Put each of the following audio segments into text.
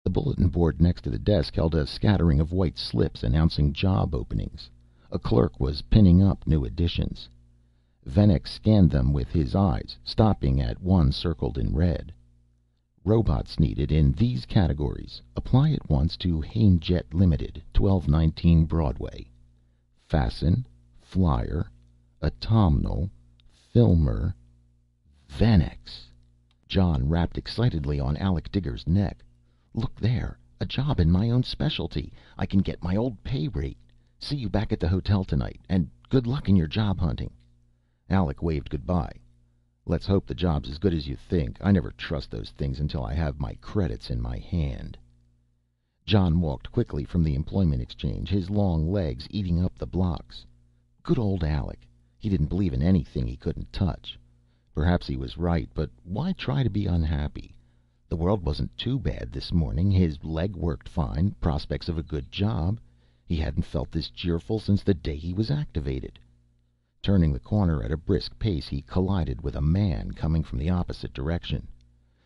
The bulletin board next to the desk held a scattering of white slips announcing job openings. A clerk was pinning up new additions. Venex scanned them with his eyes, stopping at one circled in red. Robots needed in these categories. Apply at once to Hainjet Limited, 1219 Broadway. Fasten, flyer, autumnal, filmer, Venex. John rapped excitedly on Alec Digger's neck. Look there, a job in my own specialty. I can get my old pay rate. See you back at the hotel tonight, and good luck in your job hunting. Alec waved goodbye. Let's hope the job's as good as you think. I never trust those things until I have my credits in my hand. John walked quickly from the employment exchange, his long legs eating up the blocks. Good old Alec. He didn't believe in anything he couldn't touch. Perhaps he was right, but why try to be unhappy? The world wasn't too bad this morning. His leg worked fine, prospects of a good job. He hadn't felt this cheerful since the day he was activated. Turning the corner at a brisk pace, he collided with a man coming from the opposite direction.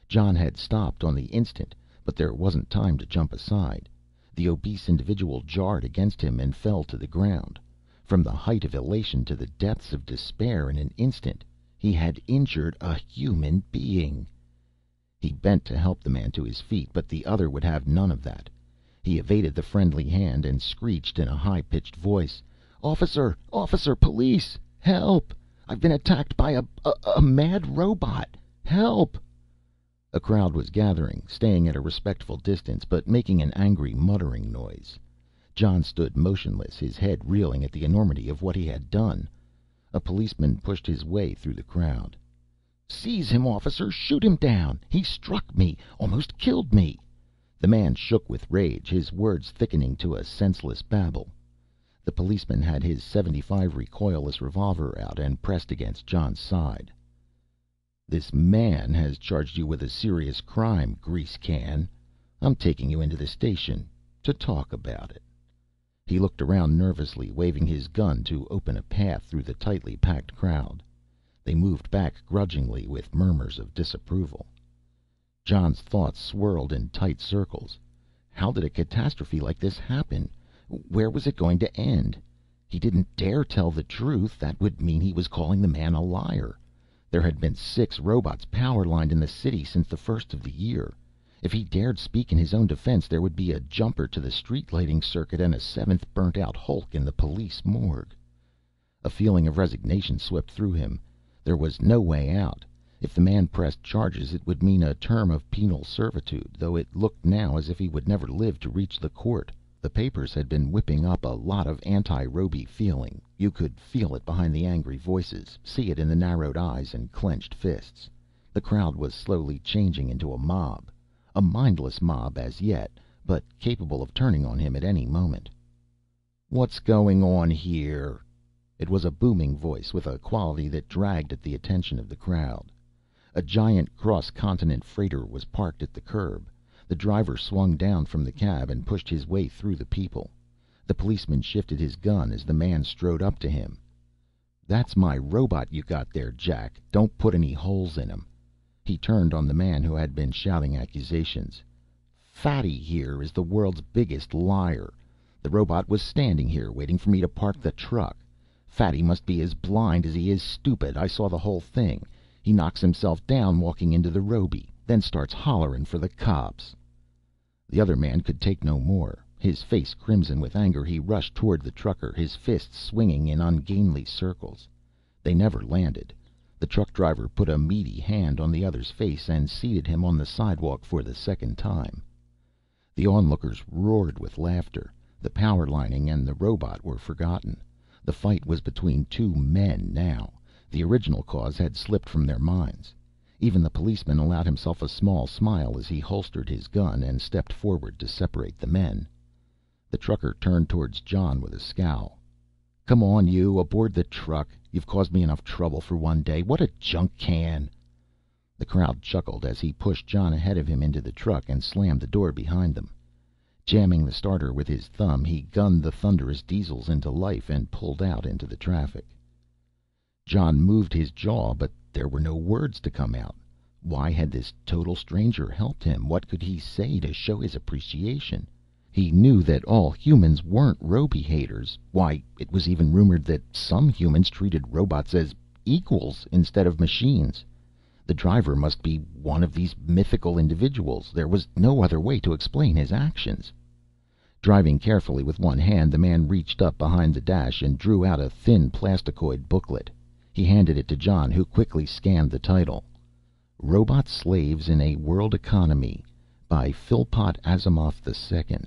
John had stopped on the instant, but there wasn't time to jump aside. The obese individual jarred against him and fell to the ground. From the height of elation to the depths of despair in an instant, he had injured a human being. He bent to help the man to his feet, but the other would have none of that. He evaded the friendly hand and screeched in a high-pitched voice, "Officer! Officer! Police! Help! I've been attacked by a mad robot! Help!" A crowd was gathering, staying at a respectful distance, but making an angry muttering noise. John stood motionless, his head reeling at the enormity of what he had done. A policeman pushed his way through the crowd. "Seize him, officer! Shoot him down! He struck me! Almost killed me!" The man shook with rage, his words thickening to a senseless babble. The policeman had his .75 recoilless revolver out and pressed against John's side. "This man has charged you with a serious crime, grease can. I'm taking you into the station to talk about it." He looked around nervously, waving his gun to open a path through the tightly packed crowd. They moved back grudgingly with murmurs of disapproval. John's thoughts swirled in tight circles. How did a catastrophe like this happen? Where was it going to end? He didn't dare tell the truth. That would mean he was calling the man a liar. There had been 6 robots power-lined in the city since the first of the year. If he dared speak in his own defense, there would be a jumper to the street lighting circuit and a 7th burnt-out hulk in the police morgue. A feeling of resignation swept through him. There was no way out. If the man pressed charges, it would mean a term of penal servitude, though it looked now as if he would never live to reach the court. The papers had been whipping up a lot of anti-Roby feeling. You could feel it behind the angry voices, see it in the narrowed eyes and clenched fists. The crowd was slowly changing into a mob. A mindless mob as yet, but capable of turning on him at any moment. "What's going on here?" It was a booming voice with a quality that dragged at the attention of the crowd. A giant cross-continent freighter was parked at the curb. The driver swung down from the cab and pushed his way through the people. The policeman shifted his gun as the man strode up to him. "That's my robot you got there, Jack. Don't put any holes in him." He turned on the man who had been shouting accusations. "Fatty here is the world's biggest liar. The robot was standing here waiting for me to park the truck. Fatty must be as blind as he is stupid. I saw the whole thing. He knocks himself down walking into the Roby, then starts hollering for the cops." The other man could take no more. His face crimson with anger, he rushed toward the trucker, his fists swinging in ungainly circles. They never landed. The truck driver put a meaty hand on the other's face and seated him on the sidewalk for the second time. The onlookers roared with laughter. The power lining and the robot were forgotten. The fight was between 2 men now. The original cause had slipped from their minds. Even the policeman allowed himself a small smile as he holstered his gun and stepped forward to separate the men. The trucker turned towards John with a scowl. "Come on, you, aboard the truck. You've caused me enough trouble for one day. What a junk can!" The crowd chuckled as he pushed John ahead of him into the truck and slammed the door behind them. Jamming the starter with his thumb, he gunned the thunderous diesels into life and pulled out into the traffic. John moved his jaw, but there were no words to come out. Why had this total stranger helped him? What could he say to show his appreciation? He knew that all humans weren't roby-haters. Why, it was even rumored that some humans treated robots as equals instead of machines. The driver must be one of these mythical individuals. There was no other way to explain his actions. Driving carefully with one hand, the man reached up behind the dash and drew out a thin plasticoid booklet. He handed it to John, who quickly scanned the title. Robot Slaves in a World Economy by Philpot Asimov II.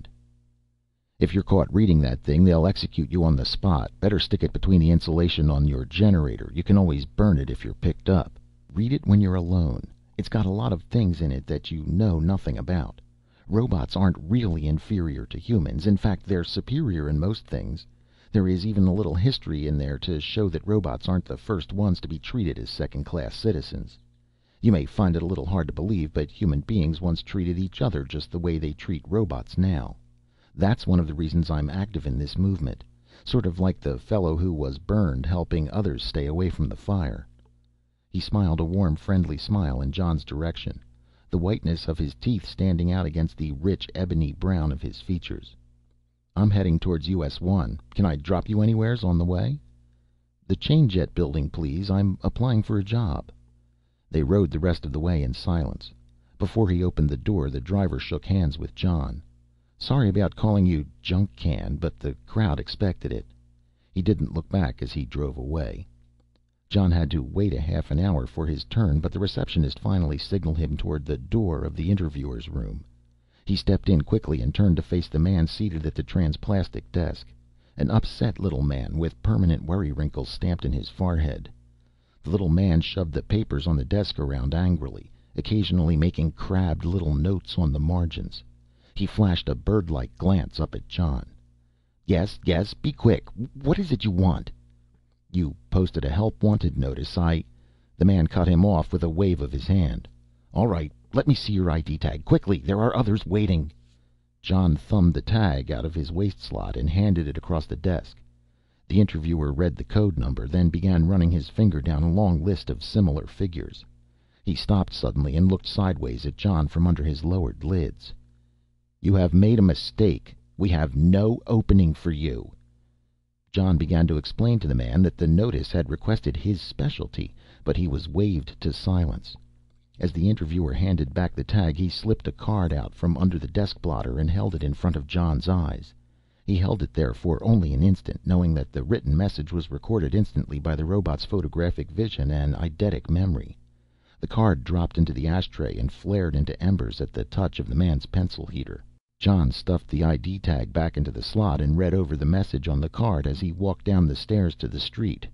If you're caught reading that thing, they'll execute you on the spot. Better stick it between the insulation on your generator. You can always burn it if you're picked up. Read it when you're alone. It's got a lot of things in it that you know nothing about. Robots aren't really inferior to humans. In fact, they're superior in most things. There is even a little history in there to show that robots aren't the first ones to be treated as second-class citizens. You may find it a little hard to believe, but human beings once treated each other just the way they treat robots now. That's one of the reasons I'm active in this movement. Sort of like the fellow who was burned, helping others stay away from the fire. He smiled a warm, friendly smile in John's direction, the whiteness of his teeth standing out against the rich ebony brown of his features. I'm heading towards US 1. Can I drop you anywheres on the way? The Chain Jet building, please. I'm applying for a job. They rode the rest of the way in silence. Before he opened the door, the driver shook hands with John. Sorry about calling you junk can, but the crowd expected it. He didn't look back as he drove away. John had to wait a half an hour for his turn, but the receptionist finally signaled him toward the door of the interviewer's room. He stepped in quickly and turned to face the man seated at the transplastic desk, an upset little man with permanent worry wrinkles stamped in his forehead. The little man shoved the papers on the desk around angrily, occasionally making crabbed little notes on the margins. He flashed a bird-like glance up at John. Yes, be quick. What is it you want? You posted a help wanted notice. The man cut him off with a wave of his hand. All right, let me see your ID tag. Quickly, there are others waiting. John thumbed the tag out of his waist slot and handed it across the desk. The interviewer read the code number, then began running his finger down a long list of similar figures. He stopped suddenly and looked sideways at John from under his lowered lids. You have made a mistake. We have no opening for you. John began to explain to the man that the notice had requested his specialty, but he was waved to silence. As the interviewer handed back the tag, he slipped a card out from under the desk blotter and held it in front of John's eyes. He held it there for only an instant, knowing that the written message was recorded instantly by the robot's photographic vision and eidetic memory. The card dropped into the ashtray and flared into embers at the touch of the man's pencil heater. John stuffed the ID tag back into the slot and read over the message on the card as he walked down the stairs to the street.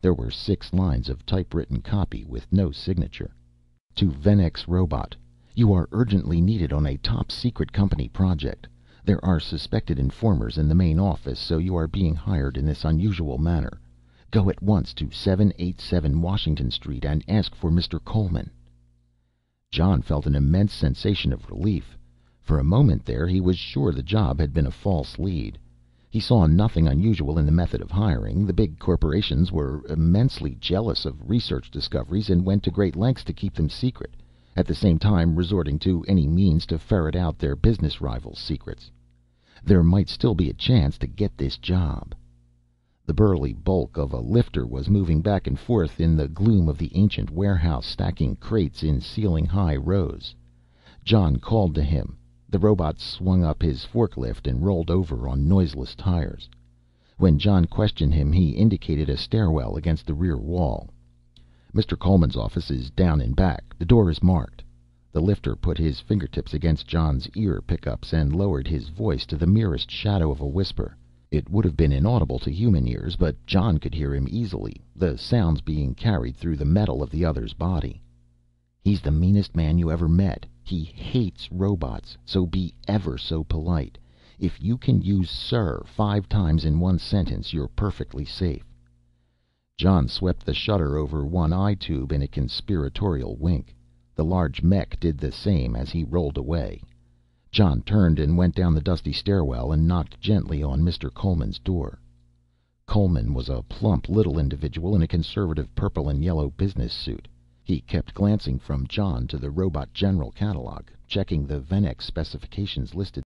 There were 6 lines of typewritten copy with no signature. To Venex Robot. You are urgently needed on a top-secret company project. There are suspected informers in the main office, so you are being hired in this unusual manner. Go at once to 787 Washington Street and ask for Mr. Coleman. John felt an immense sensation of relief. For a moment there, he was sure the job had been a false lead. He saw nothing unusual in the method of hiring. The big corporations were immensely jealous of research discoveries and went to great lengths to keep them secret, at the same time resorting to any means to ferret out their business rivals' secrets. There might still be a chance to get this job. The burly bulk of a lifter was moving back and forth in the gloom of the ancient warehouse, stacking crates in ceiling-high rows. John called to him. The robot swung up his forklift and rolled over on noiseless tires. When John questioned him, he indicated a stairwell against the rear wall. Mr. Coleman's office is down in back. The door is marked. The lifter put his fingertips against John's ear pickups and lowered his voice to the merest shadow of a whisper. It would have been inaudible to human ears, but John could hear him easily, the sounds being carried through the metal of the other's body. He's the meanest man you ever met. He hates robots, so be ever so polite. If you can use "sir" 5 times in one sentence, you're perfectly safe. John swept the shutter over one eye tube in a conspiratorial wink. The large mech did the same as he rolled away. John turned and went down the dusty stairwell and knocked gently on Mr. Coleman's door. Coleman was a plump little individual in a conservative purple and yellow business suit. He kept glancing from Jon to the Robot General catalog, checking the Venex specifications listed